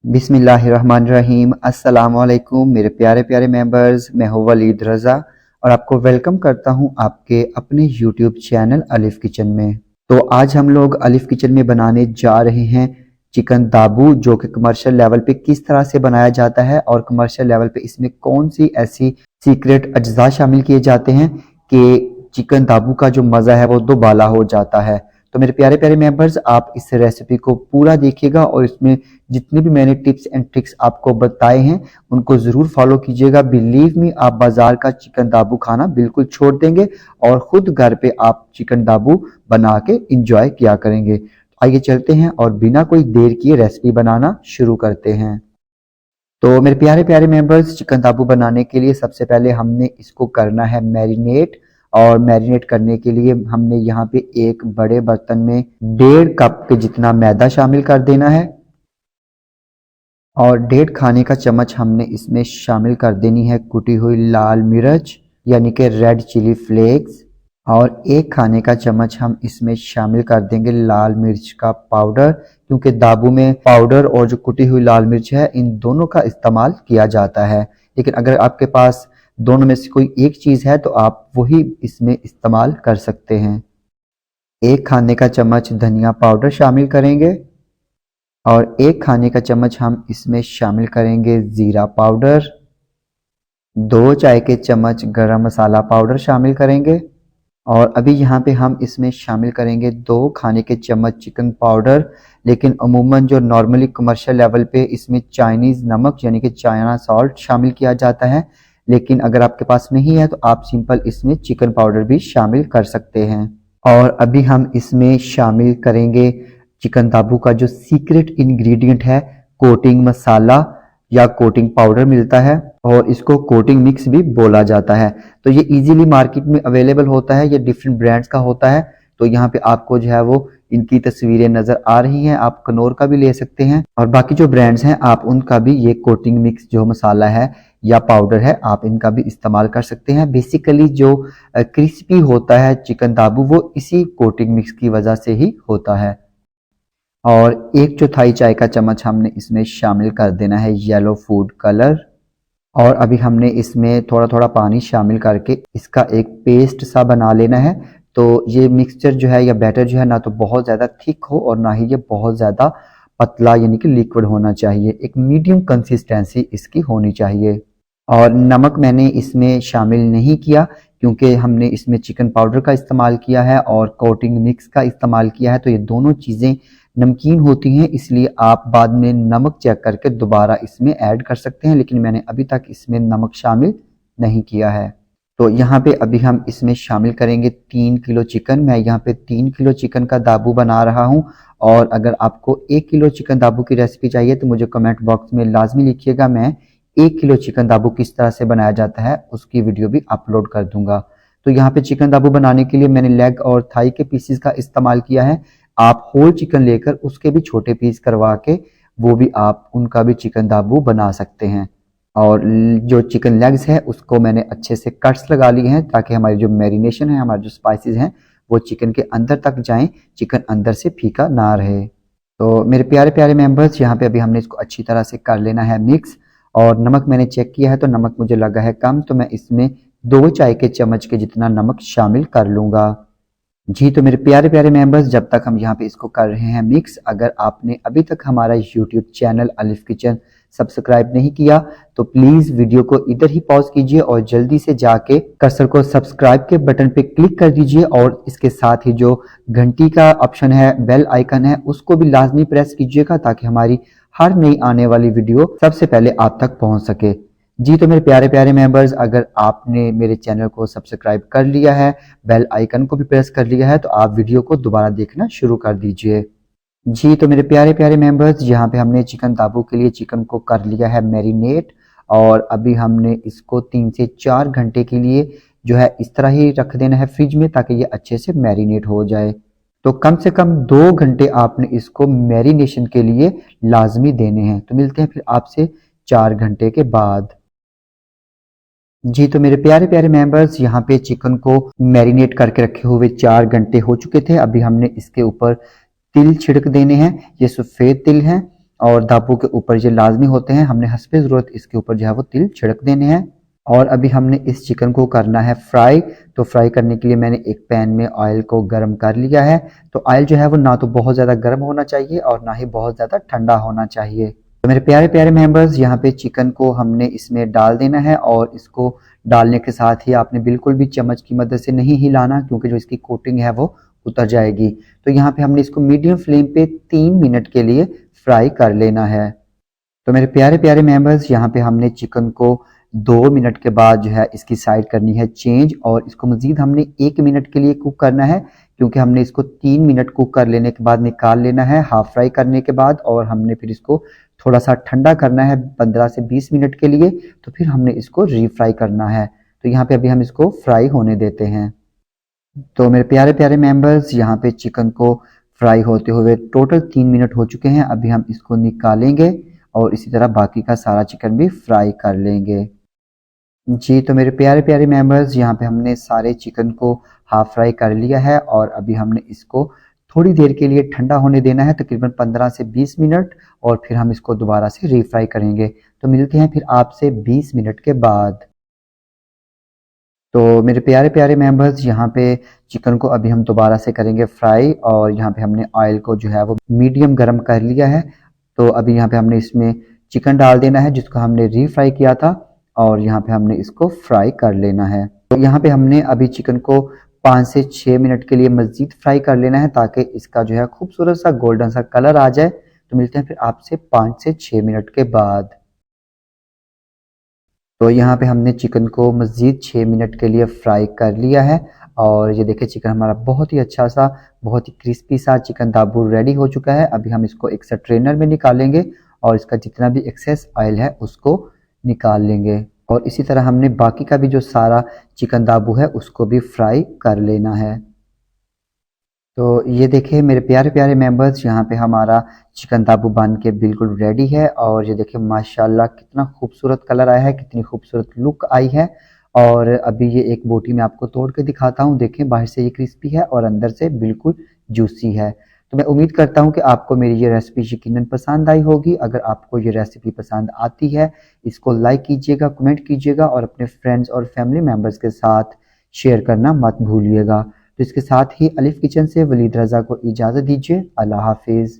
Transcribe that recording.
बिस्मिल्लाहिर्रहमानिर्रहीम। अस्सलामुअलैकुम मेरे प्यारे प्यारे मेंबर्स, मैं हूं वलीद रज़ा और आपको वेलकम करता हूं आपके अपने यूट्यूब चैनल अलिफ किचन में। तो आज हम लोग अलिफ किचन में बनाने जा रहे हैं चिकन दाबू, जो कि कमर्शियल लेवल पे किस तरह से बनाया जाता है और कमर्शियल लेवल पे इसमें कौन सी ऐसी सीक्रेट अज्जा शामिल किए जाते हैं कि चिकन दाबू का जो मज़ा है वो दोबाला हो जाता है। तो मेरे प्यारे प्यारे मेंबर्स, आप इस रेसिपी को पूरा देखिएगा और इसमें जितनी भी मैंने टिप्स एंड ट्रिक्स आपको बताए हैं उनको ज़रूर फॉलो कीजिएगा। बिलीव मी, आप बाजार का चिकन दाबू खाना बिल्कुल छोड़ देंगे और ख़ुद घर पे आप चिकन दाबू बना के इंजॉय किया करेंगे। आइए चलते हैं और बिना कोई देर किए रेसिपी बनाना शुरू करते हैं। तो मेरे प्यारे प्यारे मेंबर्स, चिकन दाबू बनाने के लिए सबसे पहले हमने इसको करना है मैरिनेट। और मैरिनेट करने के लिए हमने यहाँ पे एक बड़े बर्तन में 1.5 कप के जितना मैदा शामिल कर देना है और 1.5 खाने का चम्मच हमने इसमें शामिल कर देनी है कुटी हुई लाल मिर्च यानी कि रेड चिली फ्लेक्स, और 1 खाने का चम्मच हम इसमें शामिल कर देंगे लाल मिर्च का पाउडर, क्योंकि दाबू में पाउडर और जो कुटी हुई लाल मिर्च है इन दोनों का इस्तेमाल किया जाता है। लेकिन अगर आपके पास दोनों में से कोई एक चीज़ है तो आप वही इसमें इस्तेमाल कर सकते हैं। 1 खाने का चम्मच धनिया पाउडर शामिल करेंगे और 1 खाने का चम्मच हम इसमें शामिल करेंगे ज़ीरा पाउडर। 2 चाय के चम्मच गरम मसाला पाउडर शामिल करेंगे और अभी यहाँ पे हम इसमें शामिल करेंगे 2 खाने के चम्मच चिकन पाउडर। लेकिन अमूमन जो नॉर्मली कमर्शियल लेवल पे इसमें चाइनीज़ नमक यानी कि चाइना सॉल्ट शामिल किया जाता है, लेकिन अगर आपके पास नहीं है तो आप सिंपल इसमें चिकन पाउडर भी शामिल कर सकते हैं। और अभी हम इसमें शामिल करेंगे चिकन दाबू का जो सीक्रेट इंग्रेडिएंट है, कोटिंग मसाला या कोटिंग पाउडर मिलता है और इसको कोटिंग मिक्स भी बोला जाता है। तो ये इजीली मार्केट में अवेलेबल होता है, ये डिफरेंट ब्रांड्स का होता है। तो यहाँ पे आपको जो है वो इनकी तस्वीरें नजर आ रही हैं, आप कनौर का भी ले सकते हैं और बाकी जो ब्रांड्स हैं आप उनका भी ये कोटिंग मिक्स जो मसाला है या पाउडर है आप इनका भी इस्तेमाल कर सकते हैं। बेसिकली जो क्रिस्पी होता है चिकन दाबू वो इसी कोटिंग मिक्स की वजह से ही होता है। और 1/4 चाय का चम्मच हमने इसमें शामिल कर देना है येलो फूड कलर और अभी हमने इसमें थोड़ा थोड़ा पानी शामिल करके इसका एक पेस्ट सा बना लेना है। तो ये मिक्सचर जो है या बैटर जो है ना तो बहुत ज़्यादा थिक हो और ना ही ये बहुत ज़्यादा पतला यानी कि लिक्विड होना चाहिए, एक मीडियम कंसिस्टेंसी इसकी होनी चाहिए। और नमक मैंने इसमें शामिल नहीं किया क्योंकि हमने इसमें चिकन पाउडर का इस्तेमाल किया है और कोटिंग मिक्स का इस्तेमाल किया है, तो ये दोनों चीज़ें नमकीन होती हैं, इसलिए आप बाद में नमक चेक करके दोबारा इसमें ऐड कर सकते हैं, लेकिन मैंने अभी तक इसमें नमक शामिल नहीं किया है। तो यहाँ पे अभी हम इसमें शामिल करेंगे 3 किलो चिकन। मैं यहाँ पे 3 किलो चिकन का दाबू बना रहा हूँ और अगर आपको 1 किलो चिकन दाबू की रेसिपी चाहिए तो मुझे कमेंट बॉक्स में लाजमी लिखिएगा, मैं 1 किलो चिकन दाबू किस तरह से बनाया जाता है उसकी वीडियो भी अपलोड कर दूंगा। तो यहाँ पे चिकन दाबू बनाने के लिए मैंने लेग और थाई के पीसीस का इस्तेमाल किया है। आप होल चिकन लेकर उसके भी छोटे पीस करवा के वो भी आप उनका भी चिकन दाबू बना सकते हैं। और जो चिकन लेग्स है उसको मैंने अच्छे से कट्स लगा लिए हैं ताकि हमारी जो मैरिनेशन है, हमारे जो स्पाइसेस हैं वो चिकन के अंदर तक जाएं, चिकन अंदर से फीका ना रहे। तो मेरे प्यारे प्यारे मेंबर्स, यहाँ पे अभी हमने इसको अच्छी तरह से कर लेना है मिक्स। और नमक मैंने चेक किया है तो नमक मुझे लगा है कम, तो मैं इसमें 2 चाय के चम्मच के जितना नमक शामिल कर लूँगा। जी तो मेरे प्यारे प्यारे मेंबर्स, जब तक हम यहाँ पे इसको कर रहे हैं मिक्स, अगर आपने अभी तक हमारा यूट्यूब चैनल अलिफ किचन सब्सक्राइब नहीं किया तो प्लीज़ वीडियो को इधर ही पॉज कीजिए और जल्दी से जाके कर्सर को सब्सक्राइब के बटन पे क्लिक कर दीजिए और इसके साथ ही जो घंटी का ऑप्शन है, बेल आइकन है, उसको भी लाजमी प्रेस कीजिएगा ताकि हमारी हर नई आने वाली वीडियो सबसे पहले आप तक पहुंच सके। जी तो मेरे प्यारे प्यारे मेंबर्स, अगर आपने मेरे चैनल को सब्सक्राइब कर लिया है, बेल आइकन को भी प्रेस कर लिया है, तो आप वीडियो को दोबारा देखना शुरू कर दीजिए। जी तो मेरे प्यारे प्यारे मेंबर्स, यहाँ पे हमने चिकन दाबू के लिए चिकन को कर लिया है मैरिनेट और अभी हमने इसको 3 से 4 घंटे के लिए जो है इस तरह ही रख देना है फ्रिज में ताकि ये अच्छे से मैरिनेट हो जाए। तो कम से कम 2 घंटे आपने इसको मैरिनेशन के लिए लाजमी देने हैं। तो मिलते हैं फिर आपसे 4 घंटे के बाद। जी तो मेरे प्यारे प्यारे मेंबर्स, यहाँ पे चिकन को मैरिनेट करके रखे हुए 4 घंटे हो चुके थे। अभी हमने इसके ऊपर तिल छिड़क देने हैं, ये सफ़ेद तिल हैं और दाबू के ऊपर ये लाजमी होते हैं, हमने हस्बे ज़रूरत इसके ऊपर जो है वो तिल छिड़क देने हैं। और अभी हमने इस चिकन को करना है फ्राई। तो फ्राई करने के लिए मैंने एक पैन में ऑयल को गर्म कर लिया है। तो ऑयल जो है वो ना तो बहुत ज़्यादा गर्म होना चाहिए और ना ही बहुत ज़्यादा ठंडा होना चाहिए। तो मेरे प्यारे प्यारे मेंबर्स, यहाँ पे चिकन को हमने इसमें डाल देना है और इसको डालने के साथ ही आपने बिल्कुल भी चम्मच की मदद से नहीं हिलाना, क्योंकि जो इसकी कोटिंग है वो उतर जाएगी। तो यहाँ पे हमने इसको मीडियम फ्लेम पे 3 मिनट के लिए फ्राई कर लेना है। तो मेरे प्यारे प्यारे मेंबर्स, यहाँ पे हमने चिकन को 2 मिनट के बाद जो है इसकी साइड करनी है चेंज, और इसको मज़ीद हमने 1 मिनट के लिए कुक करना है, क्योंकि हमने इसको 3 मिनट कुक कर लेने के बाद निकाल लेना है हाफ फ्राई करने के बाद, और हमने फिर इसको थोड़ा सा ठंडा करना है 15 से 20 मिनट के लिए। तो फिर हमने इसको रीफ्राई करना है। तो यहाँ पे अभी हम इसको फ्राई होने देते हैं। तो मेरे प्यारे प्यारे मेंबर्स, यहाँ पे चिकन को फ्राई होते हुए टोटल 3 मिनट हो चुके हैं। अभी हम इसको निकालेंगे और इसी तरह बाकी का सारा चिकन भी फ्राई कर लेंगे। जी, तो मेरे प्यारे प्यारे मेंबर्स, यहाँ पे हमने सारे चिकन को हाफ फ्राई कर लिया है और अभी हमने इसको थोड़ी देर के लिए ठंडा होने देना है, तकरीबन 15 से 20 मिनट, और फिर हम इसको दोबारा से रीफ्राई करेंगे। तो मिलते हैं फिर आपसे 20 मिनट के बाद। तो मेरे प्यारे प्यारे मेंबर्स, यहाँ पे चिकन को अभी हम दोबारा से करेंगे फ्राई, और यहाँ पे हमने ऑयल को जो है वो मीडियम गर्म कर लिया है। तो अभी यहाँ पे हमने इसमें चिकन डाल देना है जिसको हमने रीफ्राई किया था, और यहाँ पे हमने इसको फ्राई कर लेना है। तो यहाँ पे हमने अभी चिकन को 5 से 6 मिनट के लिए मज़ीद फ्राई कर लेना है, ताकि इसका जो है खूबसूरत सा गोल्डन सा कलर आ जाए। तो मिलते हैं फिर आपसे 5 से 6 मिनट के बाद। तो यहाँ पे हमने चिकन को मज़ीद 6 मिनट के लिए फ्राई कर लिया है, और ये देखिए चिकन हमारा बहुत ही अच्छा सा, बहुत ही क्रिस्पी सा चिकन दाबूर रेडी हो चुका है। अभी हम इसको एक स्ट्रेनर में निकालेंगे और इसका जितना भी एक्सेस ऑयल है उसको निकाल लेंगे, और इसी तरह हमने बाकी का भी जो सारा चिकन दाबू है उसको भी फ्राई कर लेना है। तो ये देखिए मेरे प्यारे प्यारे मेंबर्स, यहाँ पे हमारा चिकन ताबू बन के बिल्कुल रेडी है, और ये देखिए माशाल्लाह कितना खूबसूरत कलर आया है, कितनी खूबसूरत लुक आई है। और अभी ये एक बोटी में आपको तोड़ के दिखाता हूँ। देखें बाहर से ये क्रिस्पी है और अंदर से बिल्कुल जूसी है। तो मैं उम्मीद करता हूँ कि आपको मेरी ये रेसिपी यकीनन पसंद आई होगी। अगर आपको ये रेसिपी पसंद आती है, इसको लाइक कीजिएगा, कमेंट कीजिएगा, और अपने फ्रेंड्स और फैमिली मेम्बर्स के साथ शेयर करना मत भूलिएगा। तो इसके साथ ही अलिफ किचन से वलीद रज़ा को इजाज़त दीजिए। अल्लाह हाफिज़।